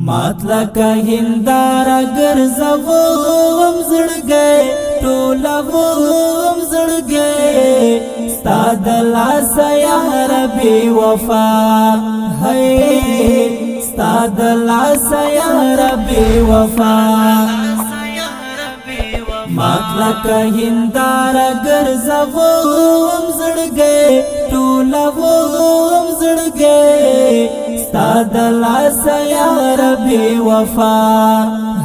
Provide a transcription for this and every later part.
ماتلک هندارا ګرځوم زړګی ټولوم زړګی ستا د لاسه یار بې وفا هی ستا د لاسه یار بې وفا ماتلک هندارا ګرځوم زړګی ټولوم زړګی ستا د لاسه یار بې وفا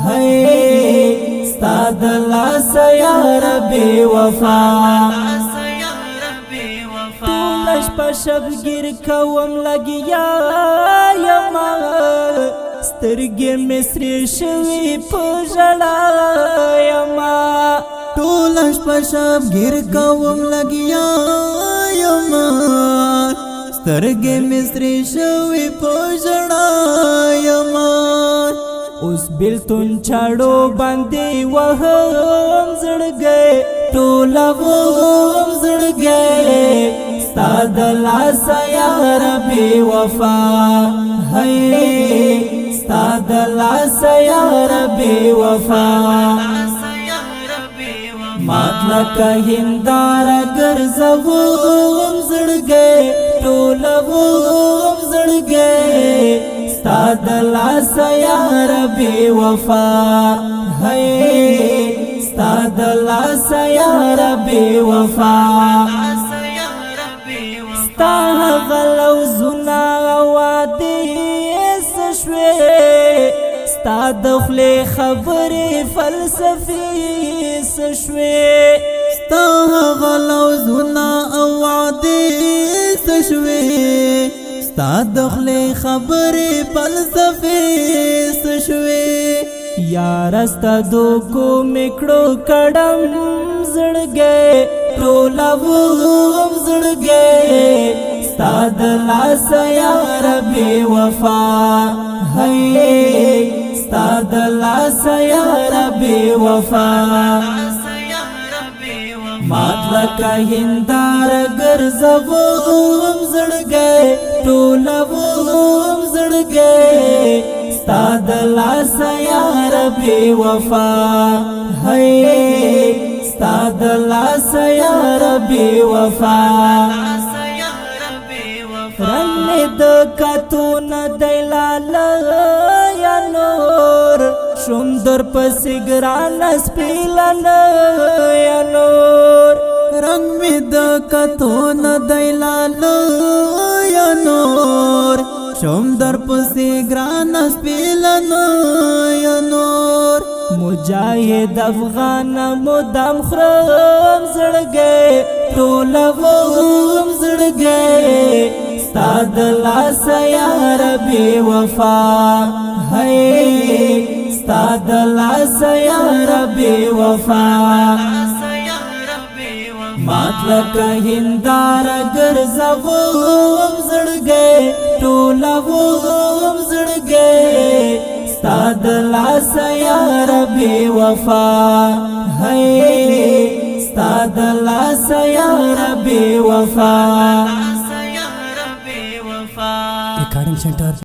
هی ستا د لاسه یار بې وفا ټوله شپه شبګیر کوم لګیا یما سترګې مې سرې شوې په ژړا یما ټوله شپه شبګیر کوم لګیا یما سترګې مې سرې شوې په ژړا یما اوس بیلتون چاړو باندې وهم زړګی ټولوم زړګی ستا د لاسه یار بې وفا هی ستا د لاسه یار بې وفا ماتلک هندارا ګرځوم زړګی ټولوم زړګی ستا د لاسه یار بې وفا هی ستا د لاسه یار بې وفا ستا هغه لوزونه وعدې څه شوې ستا د خولې خبرې فلسفې څه شوې ستا هغه لوزونه وعدې څه شوې ستا د خولې خبرې فلسفې څه شوې یار ستا دوکو مې کړو کډم زړګی ټولوم زړګی ستا د لاسه یار بې وفا هی ستا د لاسه یار بې وفا ماتلک هندارا ګرځوم زړګی ټولوم زړګی ستا د لاسه یار بې وفا هی ستا د لاسه یار بې وفا رنګ مې د کتو نه دی لاله یا نور شوم در پسې ګرانه سپېلنه یا نور رنګ مې د کتو نه دی لاله یا نور شوم در پسې ګرانه سپېلنه یا نور مجاهد افغان مدام خرم زړګی ټولوم زړګی ستا د لاسه یار بې وفا هی ستا د لاسه یار بې وفا ماتلک هندارا ګرځوم زړګی ټولوم زړګی ستا د لاسه یار بې وفا هی ستا د لاسه یار بې وفا Recording Center